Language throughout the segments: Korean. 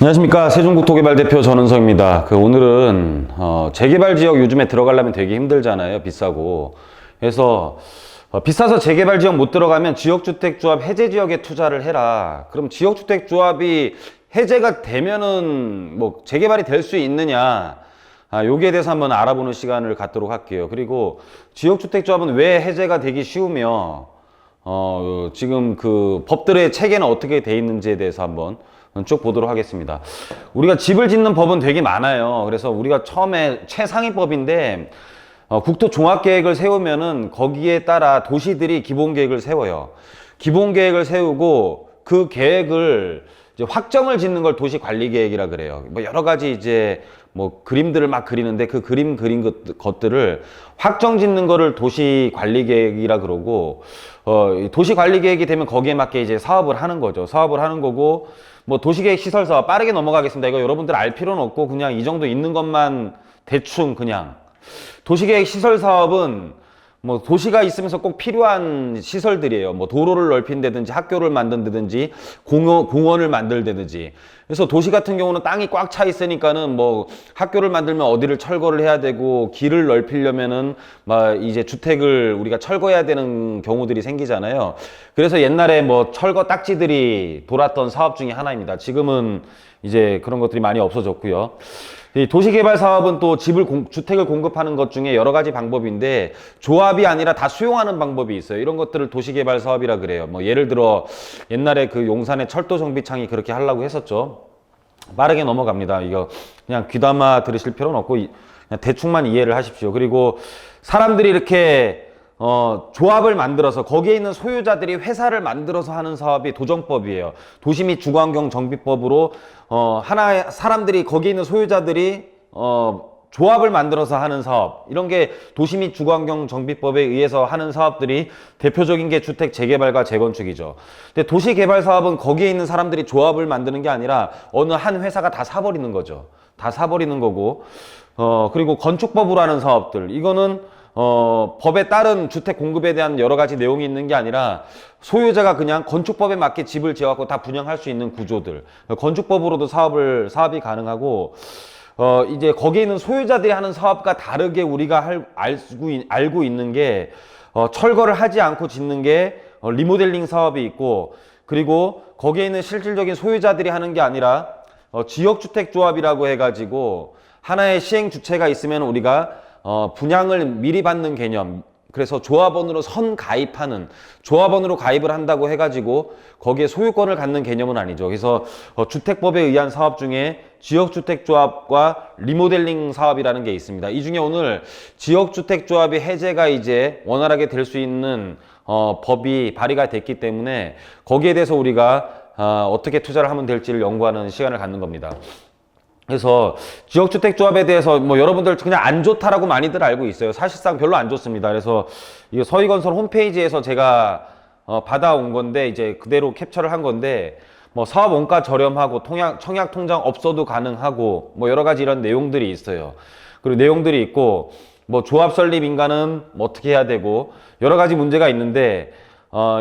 안녕하십니까. 세종국토개발 대표 전은성입니다. 오늘은 재개발 지역 요즘에 들어가려면 되게 힘들잖아요. 비싸고. 그래서 비싸서 재개발 지역 못 들어가면 지역주택조합 해제 지역에 투자를 해라. 그럼 지역주택조합이 해제가 되면은 뭐 재개발이 될 수 있느냐? 여기에 대해서 한번 알아보는 시간을 갖도록 할게요. 그리고 지역주택조합은 왜 해제가 되기 쉬우며 지금 그 법들의 체계는 어떻게 돼 있는지에 대해서 한번 쭉 보도록 하겠습니다. 우리가 집을 짓는 법은 되게 많아요. 그래서 우리가 처음에 최상위법인데 국토종합계획을 세우면은 거기에 따라 도시들이 기본계획을 세워요. 기본계획을 세우고 그 계획을 이제 확정을 짓는 걸 도시관리계획이라 그래요. 뭐 여러 가지 이제 뭐 그림들을 막 그리는데 그 그림 그린 것들을 확정 짓는 거를 도시관리계획이라 그러고 도시관리계획이 되면 거기에 맞게 이제 사업을 하는 거죠. 사업을 하는 거고 뭐 도시계획 시설사업 빠르게 넘어가겠습니다. 이거 여러분들 알 필요는 없고 그냥 이 정도 있는 것만 대충 그냥 도시계획 시설사업은 뭐 도시가 있으면서 꼭 필요한 시설들이에요. 뭐 도로를 넓힌다든지 학교를 만든다든지 공원을 만들다든지. 그래서 도시 같은 경우는 땅이 꽉 차 있으니까는 뭐 학교를 만들면 어디를 철거를 해야 되고 길을 넓히려면은 막 이제 주택을 우리가 철거해야 되는 경우들이 생기잖아요. 그래서 옛날에 뭐 철거 딱지들이 돌았던 사업 중에 하나입니다. 지금은 이제 그런 것들이 많이 없어졌고요. 이 도시개발 사업은 또 주택을 공급하는 것 중에 여러 가지 방법인데 조합이 아니라 다 수용하는 방법이 있어요. 이런 것들을 도시개발 사업이라 그래요. 뭐 예를 들어 옛날에 그 용산의 철도 정비창이 그렇게 하려고 했었죠. 빠르게 넘어갑니다. 이거 그냥 귀담아 들으실 필요는 없고 그냥 대충만 이해를 하십시오. 그리고 사람들이 이렇게 조합을 만들어서 거기에 있는 소유자들이 회사를 만들어서 하는 사업이 도정법이에요. 도시 및 주거환경 정비법으로 하나의 사람들이 거기에 있는 소유자들이 조합을 만들어서 하는 사업, 이런 게 도시 및 주거환경 정비법에 의해서 하는 사업들이 대표적인 게 주택 재개발과 재건축이죠. 근데 도시개발 사업은 거기에 있는 사람들이 조합을 만드는 게 아니라 어느 한 회사가 다 사버리는 거죠. 다 사버리는 거고 그리고 건축법으로 하는 사업들, 이거는 법에 따른 주택 공급에 대한 여러 가지 내용이 있는 게 아니라 소유자가 그냥 건축법에 맞게 집을 지어갖고 다 분양할 수 있는 구조들, 건축법으로도 사업이 가능하고 이제 거기에 있는 소유자들이 하는 사업과 다르게 우리가 알고 있는 게 철거를 하지 않고 짓는 게 리모델링 사업이 있고, 그리고 거기에 있는 실질적인 소유자들이 하는 게 아니라 지역주택조합이라고 해가지고 하나의 시행 주체가 있으면 우리가 분양을 미리 받는 개념, 그래서 조합원으로 조합원으로 가입을 한다고 해가지고 거기에 소유권을 갖는 개념은 아니죠. 그래서 주택법에 의한 사업 중에 지역주택조합과 리모델링 사업이라는 게 있습니다. 이 중에 오늘 지역주택조합이 해제가 이제 원활하게 될 수 있는 법이 발의가 됐기 때문에 거기에 대해서 우리가 어떻게 투자를 하면 될지를 연구하는 시간을 갖는 겁니다. 그래서 지역주택조합에 대해서 뭐 여러분들 그냥 안 좋다라고 많이들 알고 있어요. 사실상 별로 안 좋습니다. 그래서 이거 서희건설 홈페이지에서 제가 받아온 건데 이제 그대로 캡처를 한 건데, 뭐 사업 원가 저렴하고 청약 통장 없어도 가능하고 뭐 여러 가지 이런 내용들이 있어요. 그리고 내용들이 있고 뭐 조합 설립 인가는 뭐 어떻게 해야 되고 여러 가지 문제가 있는데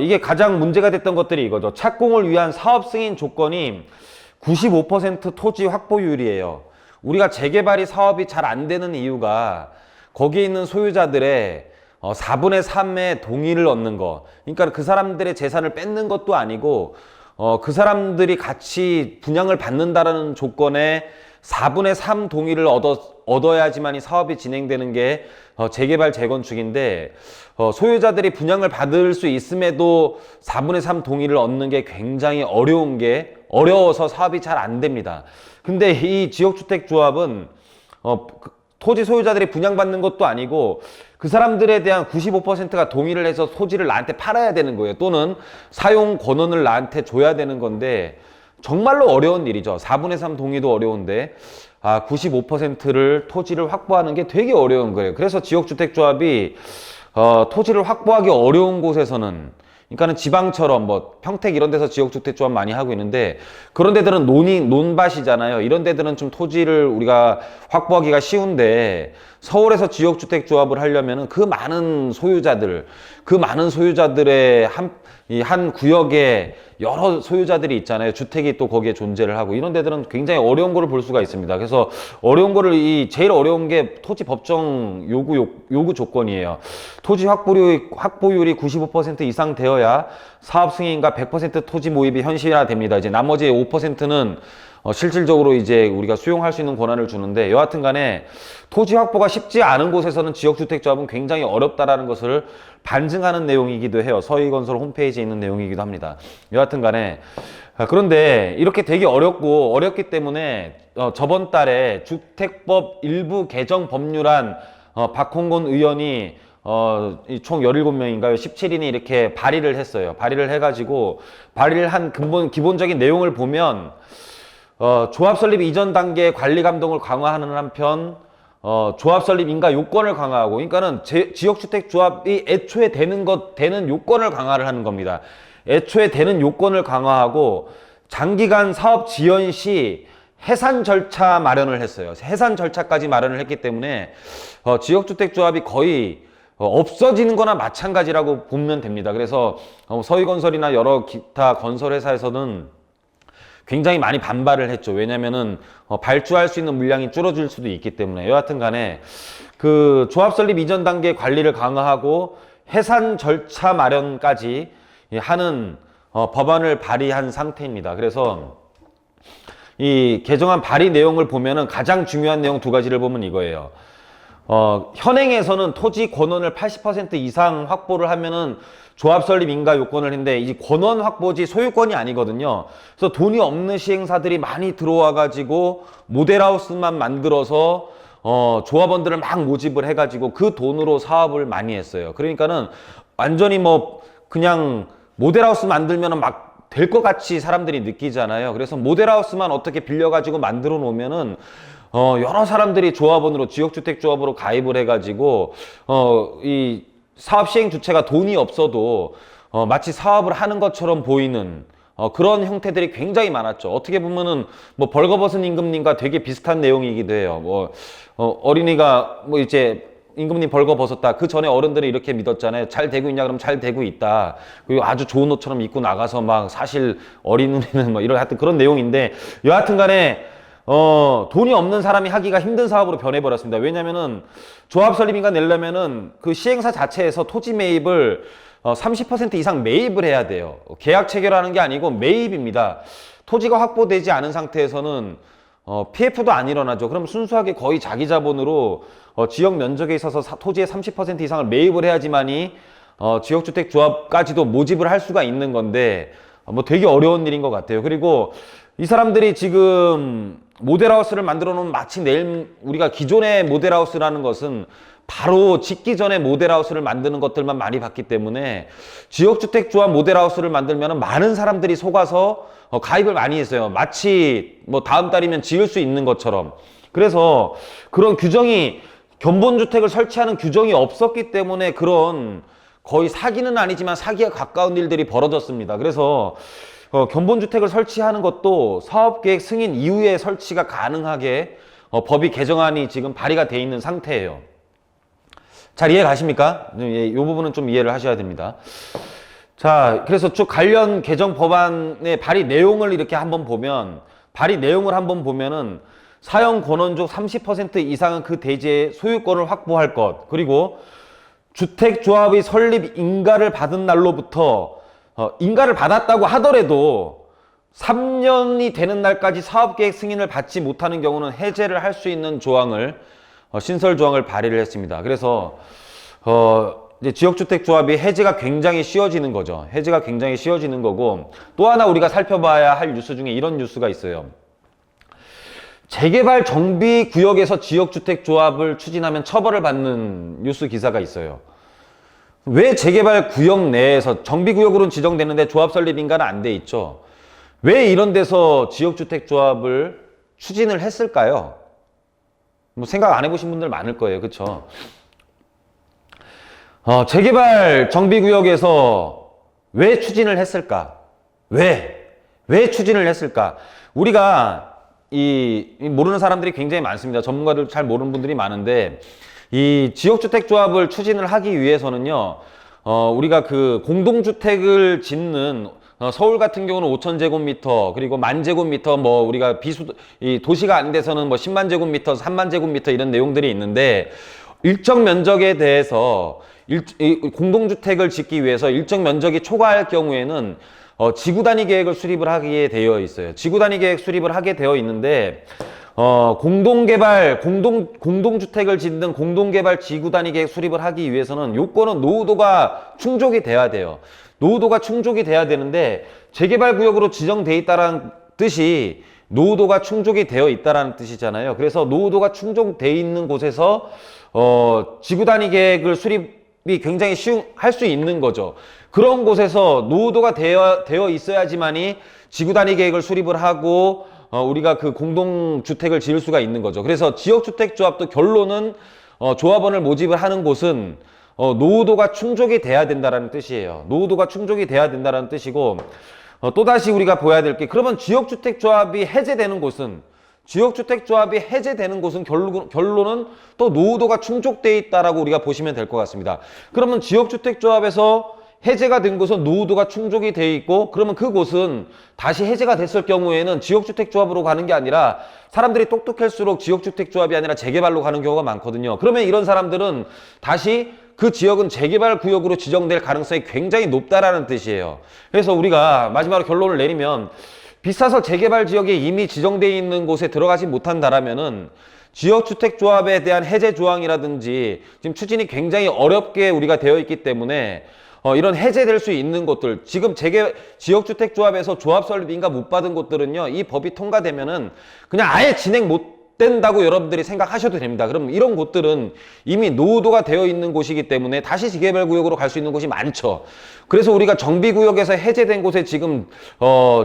이게 가장 문제가 됐던 것들이 이거죠. 착공을 위한 사업 승인 조건이 95% 토지 확보율이에요. 우리가 재개발이 사업이 잘 안 되는 이유가 거기에 있는 소유자들의 4분의 3의 동의를 얻는 거. 그러니까 그 사람들의 재산을 뺏는 것도 아니고 그 사람들이 같이 분양을 받는다라는 조건에 4분의 3 동의를 얻어야지만 이 사업이 진행되는 게 재개발 재건축인데 소유자들이 분양을 받을 수 있음에도 4분의 3 동의를 얻는 게 굉장히 어려워서 사업이 잘 안 됩니다. 근데 이 지역주택조합은 토지 소유자들이 분양받는 것도 아니고 그 사람들에 대한 95%가 동의를 해서 토지를 나한테 팔아야 되는 거예요. 또는 사용 권한을 나한테 줘야 되는 건데 정말로 어려운 일이죠. 4분의 3 동의도 어려운데 95%를 토지를 확보하는 게 되게 어려운 거예요. 그래서 지역주택조합이 토지를 확보하기 어려운 곳에서는 그러니까는 지방처럼 뭐 평택 이런 데서 지역주택조합 많이 하고 있는데, 그런 데들은 논밭이잖아요. 이런 데들은 좀 토지를 우리가 확보하기가 쉬운데, 서울에서 지역주택조합을 하려면은 그 많은 소유자들의 한 구역에 여러 소유자들이 있잖아요. 주택이 또 거기에 존재를 하고, 이런 데들은 굉장히 어려운 거를 볼 수가 있습니다. 그래서 어려운 거를, 제일 어려운 게 토지 법정 요구 조건이에요. 토지 확보율이 95% 이상 되어야 사업 승인과 100% 토지 모입이 현실화됩니다. 이제 나머지 5%는 실질적으로 이제 우리가 수용할 수 있는 권한을 주는데, 여하튼 간에 토지 확보가 쉽지 않은 곳에서는 지역주택조합은 굉장히 어렵다라는 것을 반증하는 내용이기도 해요. 서희건설 홈페이지에 있는 내용이기도 합니다. 여하튼 간에, 그런데 이렇게 되게 어렵기 때문에 저번 달에 주택법 일부 개정 법률안 박홍근 의원이 총 17명인가요? 17인이 이렇게 발의를 했어요. 발의를 해가지고, 발의를 한 기본적인 내용을 보면, 조합 설립 이전 단계 관리 감독을 강화하는 한편, 조합 설립 인가 요건을 강화하고, 그러니까는 지역주택조합이 애초에 되는 요건을 강화를 하는 겁니다. 애초에 되는 요건을 강화하고, 장기간 사업 지연 시 해산 절차 마련을 했어요. 해산 절차까지 마련을 했기 때문에, 지역주택조합이 거의 없어지는 거나 마찬가지라고 보면 됩니다. 그래서 서희건설이나 여러 기타 건설회사에서는 굉장히 많이 반발을 했죠. 왜냐면은 발주할 수 있는 물량이 줄어들 수도 있기 때문에. 여하튼 간에 그 조합 설립 이전 단계 관리를 강화하고 해산 절차 마련까지 하는 법안을 발의한 상태입니다. 그래서 이 개정안 발의 내용을 보면은 가장 중요한 내용 두 가지를 보면 이거예요. 현행에서는 토지 권원을 80% 이상 확보를 하면은 조합 설립 인가 요건을 했는데, 이 권원 확보지 소유권이 아니거든요. 그래서 돈이 없는 시행사들이 많이 들어와 가지고 모델하우스만 만들어서 조합원들을 막 모집을 해 가지고 그 돈으로 사업을 많이 했어요. 그러니까는 완전히 뭐 그냥 모델하우스 만들면은 막 될 것 같이 사람들이 느끼잖아요. 그래서 모델하우스만 어떻게 빌려 가지고 만들어 놓으면은 여러 사람들이 조합원으로, 지역주택조합으로 가입을 해가지고, 이 사업 시행 주체가 돈이 없어도, 마치 사업을 하는 것처럼 보이는, 그런 형태들이 굉장히 많았죠. 어떻게 보면은, 뭐, 벌거벗은 임금님과 되게 비슷한 내용이기도 해요. 뭐, 어린이가, 뭐, 이제, 임금님 벌거벗었다. 그 전에 어른들이 이렇게 믿었잖아요. 잘 되고 있냐? 그럼 잘 되고 있다. 그리고 아주 좋은 옷처럼 입고 나가서 막, 사실 어린 눈에는 뭐, 이런, 하여튼 그런 내용인데, 여하튼 간에, 돈이 없는 사람이 하기가 힘든 사업으로 변해버렸습니다. 왜냐면은 조합 설립인가 내려면은 그 시행사 자체에서 토지 매입을 30% 이상 매입을 해야 돼요. 계약 체결하는 게 아니고 매입입니다. 토지가 확보되지 않은 상태에서는 PF도 안 일어나죠. 그럼 순수하게 거의 자기 자본으로 지역 면적에 있어서 토지의 30% 이상을 매입을 해야지만이 지역주택조합까지도 모집을 할 수가 있는 건데, 뭐 되게 어려운 일인 것 같아요. 그리고 이 사람들이 지금 모델하우스를 만들어 놓으면 마치 내일 우리가 기존의 모델하우스라는 것은 바로 짓기 전에 모델하우스를 만드는 것들만 많이 봤기 때문에, 지역주택조합 모델하우스를 만들면 많은 사람들이 속아서 가입을 많이 했어요. 마치 뭐 다음 달이면 지을 수 있는 것처럼. 그래서 그런 규정이, 견본주택을 설치하는 규정이 없었기 때문에 그런 거의 사기는 아니지만 사기에 가까운 일들이 벌어졌습니다. 그래서 견본주택을 설치하는 것도 사업계획 승인 이후에 설치가 가능하게 법이 개정안이 지금 발의가 돼 있는 상태예요. 잘 이해 가십니까? 이 부분은 좀 이해를 하셔야 됩니다. 자, 그래서 쭉 관련 개정 법안의 발의 내용을 이렇게 한번 보면, 발의 내용을 한번 보면은 사용 권원족 30% 이상은 그 대지의 소유권을 확보할 것, 그리고 주택조합의 설립 인가를 받은 날로부터 인가를 받았다고 하더라도 3년이 되는 날까지 사업계획 승인을 받지 못하는 경우는 해제를 할 수 있는 조항을, 신설 조항을 발의를 했습니다. 그래서 이제 지역주택조합이 해제가 굉장히 쉬워지는 거죠. 해제가 굉장히 쉬워지는 거고, 또 하나 우리가 살펴봐야 할 뉴스 중에 이런 뉴스가 있어요. 재개발 정비구역에서 지역주택조합을 추진하면 처벌을 받는 뉴스 기사가 있어요. 왜 재개발 구역 내에서, 정비구역으로는 지정되는데 조합 설립 인가는 안 돼 있죠. 왜 이런 데서 지역주택조합을 추진을 했을까요? 뭐 생각 안 해보신 분들 많을 거예요. 그쵸? 재개발 정비구역에서 왜 추진을 했을까? 왜 추진을 했을까? 우리가 모르는 사람들이 굉장히 많습니다. 전문가들 잘 모르는 분들이 많은데, 이 지역주택조합을 추진을 하기 위해서는요, 우리가 그 공동주택을 짓는 서울 같은 경우는 5,000제곱미터, 그리고 10,000제곱미터, 뭐, 우리가 도시가 안 돼서는 뭐 10만 제곱미터, 3만 제곱미터 이런 내용들이 있는데, 일정 면적에 대해서 공동주택을 짓기 위해서 일정 면적이 초과할 경우에는 지구 단위 계획을 수립을 하게 되어 있어요. 지구 단위 계획 수립을 하게 되어 있는데, 공동주택을 짓는 공동개발 지구 단위 계획 수립을 하기 위해서는 요건은 노후도가 충족이 돼야 돼요. 노후도가 충족이 돼야 되는데, 재개발 구역으로 지정돼 있다는 뜻이 노후도가 충족이 되어 있다는 뜻이잖아요. 그래서 노후도가 충족돼 있는 곳에서 지구 단위 계획을 수립이 굉장히 할 수 있는 거죠. 그런 곳에서 노후도가 되어 있어야지만이 지구 단위 계획을 수립을 하고 우리가 그 공동주택을 지을 수가 있는 거죠. 그래서 지역주택조합도 결론은 조합원을 모집을 하는 곳은 노후도가 충족이 돼야 된다는 뜻이에요. 노후도가 충족이 돼야 된다는 뜻이고, 또다시 우리가 보아야 될 게, 그러면 지역주택조합이 해제되는 곳은 결론은 또 노후도가 충족돼 있다라고 우리가 보시면 될 것 같습니다. 그러면 지역주택조합에서 해제가 된 곳은 노후도가 충족이 돼 있고, 그러면 그곳은 다시 해제가 됐을 경우에는 지역주택조합으로 가는 게 아니라, 사람들이 똑똑할수록 지역주택조합이 아니라 재개발로 가는 경우가 많거든요. 그러면 이런 사람들은 다시 그 지역은 재개발 구역으로 지정될 가능성이 굉장히 높다라는 뜻이에요. 그래서 우리가 마지막으로 결론을 내리면, 비싸서 재개발 지역에 이미 지정되어 있는 곳에 들어가지 못한다라면은 지역주택조합에 대한 해제 조항이라든지 지금 추진이 굉장히 어렵게 우리가 되어 있기 때문에 이런 해제될 수 있는 곳들, 지금 지역주택조합에서 조합 설립 인가 못 받은 곳들은요, 이 법이 통과되면은 그냥 아예 진행 못 된다고 여러분들이 생각하셔도 됩니다. 그럼 이런 곳들은 이미 노후도가 되어 있는 곳이기 때문에 다시 재개발 구역으로 갈 수 있는 곳이 많죠. 그래서 우리가 정비구역에서 해제된 곳에 지금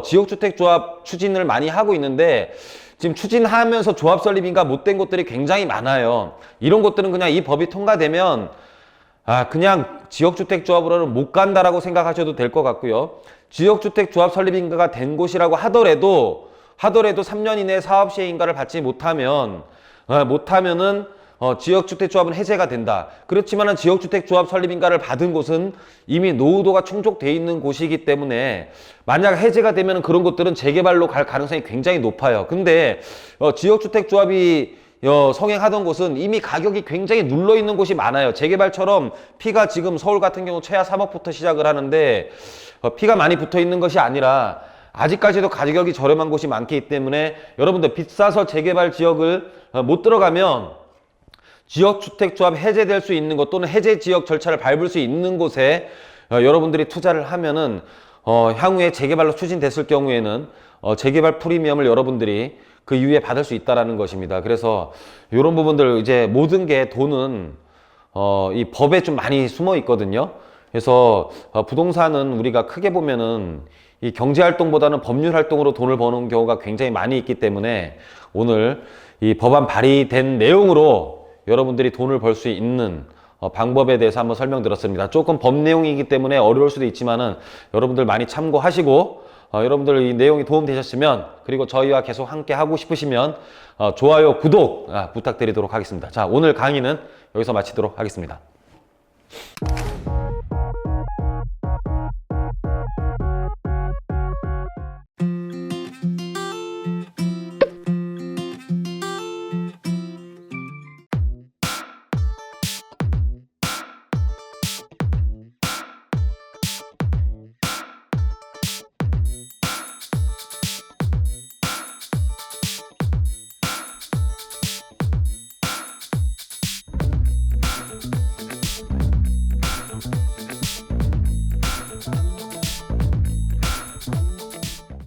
지역주택조합 추진을 많이 하고 있는데, 지금 추진하면서 조합 설립인가 못 된 곳들이 굉장히 많아요. 이런 곳들은 그냥 이 법이 통과되면 그냥 지역주택조합으로는 못 간다라고 생각하셔도 될 것 같고요. 지역주택조합 설립인가가 된 곳이라고 하더라도 3년 이내에 사업시행인가를 받지 못하면은 지역주택조합은 해제가 된다. 그렇지만은 지역주택조합 설립인가를 받은 곳은 이미 노후도가 충족돼 있는 곳이기 때문에 만약 해제가 되면 그런 곳들은 재개발로 갈 가능성이 굉장히 높아요. 근데 지역주택조합이 성행하던 곳은 이미 가격이 굉장히 눌러있는 곳이 많아요. 재개발처럼 피가 지금 서울 같은 경우 최하 3억부터 시작을 하는데 피가 많이 붙어있는 것이 아니라 아직까지도 가격이 저렴한 곳이 많기 때문에 여러분들 비싸서 재개발 지역을 못 들어가면 지역주택조합 해제될 수 있는 곳 또는 해제 지역 절차를 밟을 수 있는 곳에 여러분들이 투자를 하면은 향후에 재개발로 추진됐을 경우에는 재개발 프리미엄을 여러분들이 그 이후에 받을 수 있다라는 것입니다. 그래서 이런 부분들, 이제 모든 게 돈은 이 법에 좀 많이 숨어 있거든요. 그래서 부동산은 우리가 크게 보면은 이 경제활동보다는 법률활동으로 돈을 버는 경우가 굉장히 많이 있기 때문에 오늘 이 법안 발의된 내용으로 여러분들이 돈을 벌 수 있는 방법에 대해서 한번 설명드렸습니다. 조금 법 내용이기 때문에 어려울 수도 있지만은 여러분들 많이 참고하시고, 여러분들 이 내용이 도움되셨으면, 그리고 저희와 계속 함께 하고 싶으시면 좋아요, 구독 부탁드리도록 하겠습니다. 자, 오늘 강의는 여기서 마치도록 하겠습니다.